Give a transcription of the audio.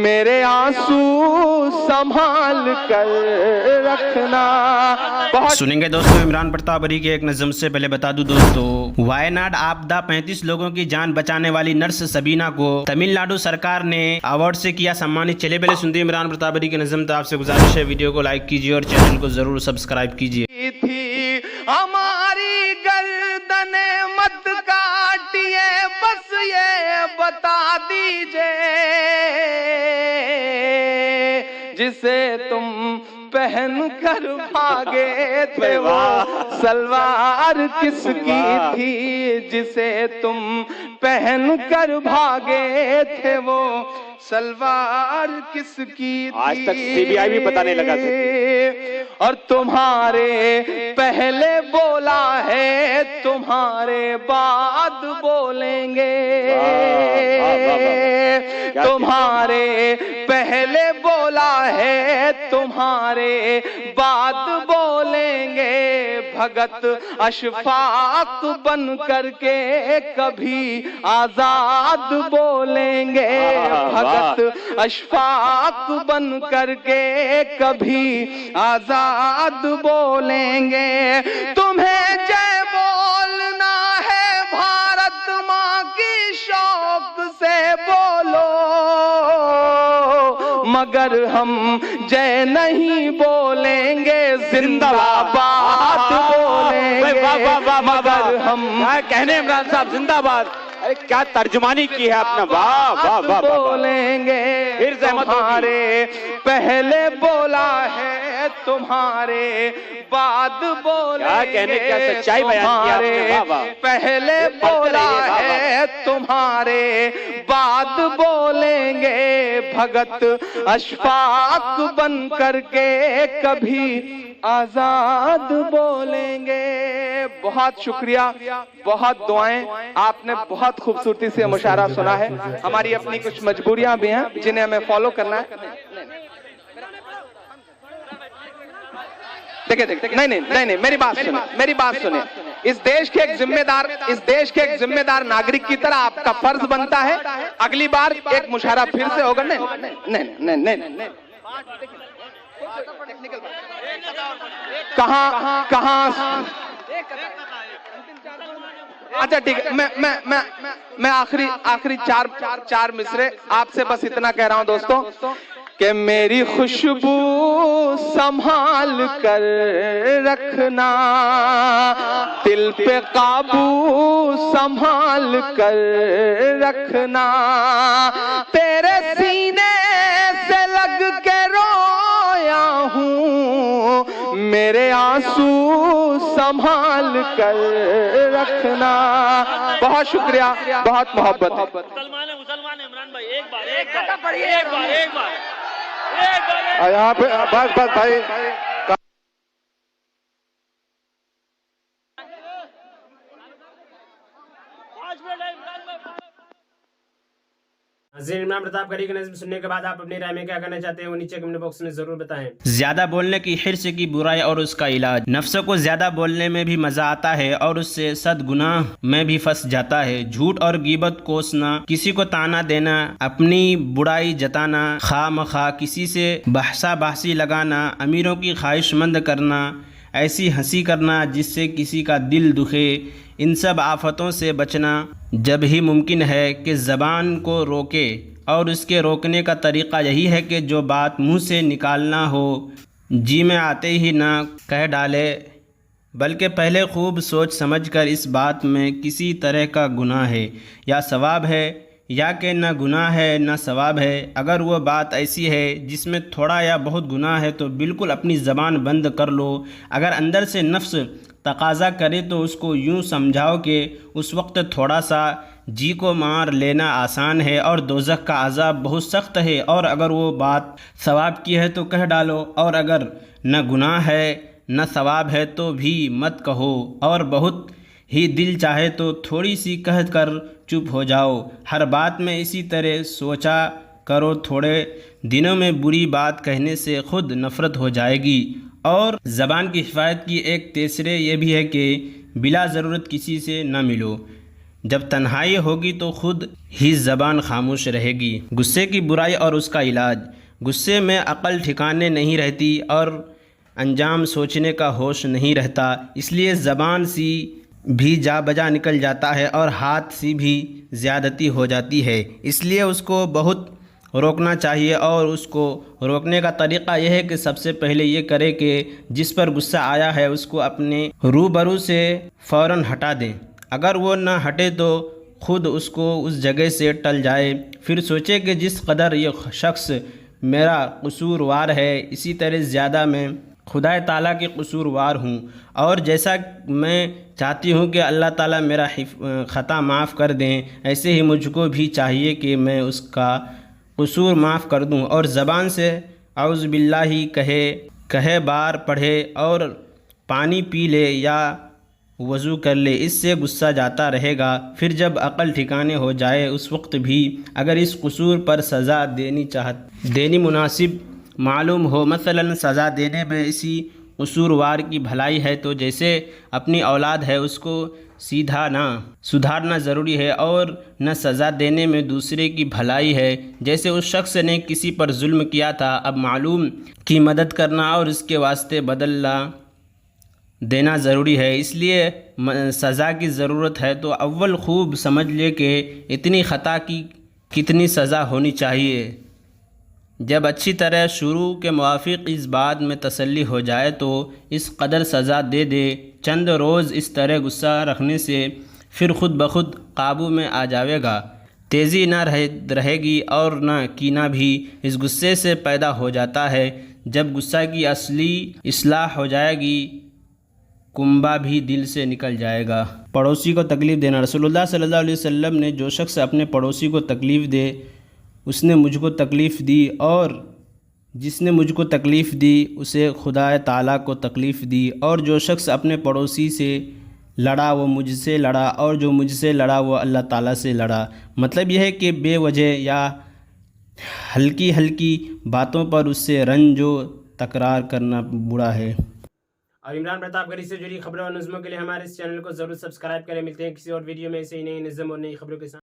मेरे आंसू संभाल कर रखना। सुनेंगे दोस्तों इमरान प्रतापरी की एक नज़म। से पहले बता दूं दोस्तों, वायनाड आपदा 35 लोगों की जान बचाने वाली नर्स सबीना को तमिलनाडु सरकार ने अवार्ड से किया सम्मानित। चले पहले सुनते हैं इमरान प्रतापरी की नज़म। तो आपसे गुजारिश है वीडियो को लाइक कीजिए और चैनल को जरूर सब्सक्राइब कीजिए। थी हमारी गर्दने मत काटिए, बस ये बता दीजिए जिसे तुम पहन कर भागे थे वो सलवार किसकी थी, जिसे तुम पहन कर भागे थे वो सलवार किसकी थी। आज तक सीबीआई भी पता नहीं लगा सकती। और तुम्हारे पहले बोला है तुम्हारे बाद बोलेंगे, तुम्हारे पहले बोला है तुम्हारे बाद बोलेंगे। भगत अशफाक बन करके कभी आजाद बोलेंगे, भगत अशफाक बन करके कभी आजाद बोलेंगे। तुम्हें जय बोलना है भारत माँ की शौक से बोलो, मगर हम जय नहीं बोलेंगे जिंदाबाद बोलेंगे, मगर हम कहने इमरान साहब जिंदाबाद। अरे क्या तर्जुमानी की है आपने, वाह वाह वाह बोलेंगे। फिर तुम्हारे पहले बोला है तुम्हारे बाद बोलेंगे, क्या कहने, क्या सच्चाई बयान की आपने, वाह वाह। पहले बोला है तुम्हारे बाद बोलेंगे। भगत अशफाक बन करके कभी आजाद बोलेंगे। बहुत शुक्रिया, बहुत दुआएं, आपने बहुत खूबसूरती से मुशायरा सुना है। हमारी अपनी कुछ मजबूरियां भी हैं जिन्हें हमें फॉलो करना है। देखिए नहीं, मेरी बात सुने। इस देश के एक जिम्मेदार नागरिक की तरह आपका फर्ज बनता है अगली बार एक मुशायरा फिर से होगा। नहीं, कहां अच्छा ठीक है, मैं आखिरी चार मिसरे आपसे बस इतना कह रहा हूं दोस्तों कि मेरी खुशबू संभाल कर रखना, दिल पे काबू संभाल कर रखना। तेरे सीने से लग के रोया हूँ, मेरे आंसू संभाल कर रखना। बहुत शुक्रिया, बहुत मोहब्बत। मुसलमान है इमरान भाई, एक बार यहाँ पे बस भाई इमरान प्रतापरी की नज़म सुनने के बाद आप अपनी राय में क्या कहना चाहते हैं वो नीचे कमेंट बॉक्स में जरूर बताएं। ज्यादा बोलने की हिर्स की बुराई और उसका इलाज। नफ्स को ज्यादा बोलने में भी मजा आता है और उससे सदगुनाह में भी फंस जाता है। झूठ और गीबत कोसना, किसी को ताना देना, अपनी बुराई जताना, खामखा किसी से बहसी लगाना, अमीरों की ख्वाहिशमंद करना, ऐसी हंसी करना जिससे किसी का दिल दुखे, इन सब आफतों से बचना जब ही मुमकिन है कि ज़बान को रोके। और उसके रोकने का तरीक़ा यही है कि जो बात मुंह से निकालना हो जी में आते ही ना कह डाले, बल्कि पहले खूब सोच समझकर इस बात में किसी तरह का गुनाह है या सवाब है, या कि न गुनाह है न सवाब है। अगर वो बात ऐसी है जिसमें थोड़ा या बहुत गुनाह है तो बिल्कुल अपनी ज़बान बंद कर लो। अगर अंदर से नफ्स तकाज़ा करे तो उसको यूँ समझाओ कि उस वक्त थोड़ा सा जी को मार लेना आसान है और दोज़ख का अज़ाब बहुत सख्त है। और अगर वो बात सवाब की है तो कह डालो, और अगर न गुनाह है न सवाब है तो भी मत कहो, और बहुत ही दिल चाहे तो थोड़ी सी कह कर चुप हो जाओ। हर बात में इसी तरह सोचा करो, थोड़े दिनों में बुरी बात कहने से खुद नफ़रत हो जाएगी। और ज़बान की हिफाजत की एक तीसरे ये भी है कि बिला ज़रूरत किसी से न मिलो। जब तन्हाई होगी तो खुद ही ज़बान खामोश रहेगी। गुस्से की बुराई और उसका इलाज। गुस्से में अक्ल ठिकाने नहीं रहती और अंजाम सोचने का होश नहीं रहता, इसलिए ज़बान सी भी जा बजा निकल जाता है और हाथ सी भी ज़्यादती हो जाती है। इसलिए उसको बहुत रोकना चाहिए और उसको रोकने का तरीक़ा यह है कि सबसे पहले ये करे कि जिस पर गुस्सा आया है उसको अपने रूबरू से फ़ौरन हटा दें। अगर वो ना हटे तो खुद उसको उस जगह से टल जाए। फिर सोचे कि जिस कदर ये शख्स मेरा कसूरवार है, इसी तरह ज़्यादा मैं खुदा ताला के कसूरवार हूँ और जैसा मैं चाहती हूँ कि अल्लाह ताला मेरा ख़ता माफ़ कर दें, ऐसे ही मुझको भी चाहिए कि मैं उसका कसूर माफ़ कर दूँ। और ज़बान से औज़ बिल्लाही कहे बार पढ़े और पानी पी ले या वज़ू कर ले, इससे गुस्सा जाता रहेगा। फिर जब अक़ल ठिकाने हो जाए उस वक्त भी अगर इस कसूर पर सज़ा देनी मुनासिब मालूम हो, मसलन सज़ा देने में इसी कसूरवार की भलाई है, तो जैसे अपनी औलाद है उसको सीधा ना सुधारना ज़रूरी है और न सज़ा देने में दूसरे की भलाई है। जैसे उस शख्स ने किसी पर जुल्म किया था, अब मालूम की मदद करना और इसके वास्ते बदला देना ज़रूरी है, इसलिए सज़ा की ज़रूरत है। तो अव्वल खूब समझ ले कि इतनी ख़ता की कितनी सज़ा होनी चाहिए। जब अच्छी तरह शुरू के मुवाफ़िक़ इस बात में तसल्ली हो जाए तो इस कदर सज़ा दे दे। चंद रोज़ इस तरह गुस्सा रखने से फिर ख़ुद ब खुद काबू में आ जाएगा। तेज़ी ना रहेगी और ना कीना भी इस गुस्से से पैदा हो जाता है। जब गुस्सा की असली इस्लाह हो जाएगी, कुंबा भी दिल से निकल जाएगा। पड़ोसी को तकलीफ़ देना। रसूलुल्लाह सल्लल्लाहु अलैहि वसल्लम ने जो शख्स अपने पड़ोसी को तकलीफ़ दे उसने मुझको तकलीफ़ दी और जिसने मुझको तकलीफ़ दी उसे खुदा ताला को तकलीफ़ दी। और जो शख्स अपने पड़ोसी से लड़ा वो मुझसे लड़ा और जो मुझसे लड़ा वो अल्लाह ताला से लड़ा। मतलब यह है कि बेवजह या हल्की हल्की बातों पर उससे रंजो तकरार करना बुरा है। और इमरान प्रतापगढ़ से जुड़ी खबरों और नज़्मों के लिए हमारे इस चैनल को ज़रूर सब्सक्राइब करें। मिलते हैं किसी और वीडियो में ऐसे ही नई नज़्म और नई खबरों के साथ।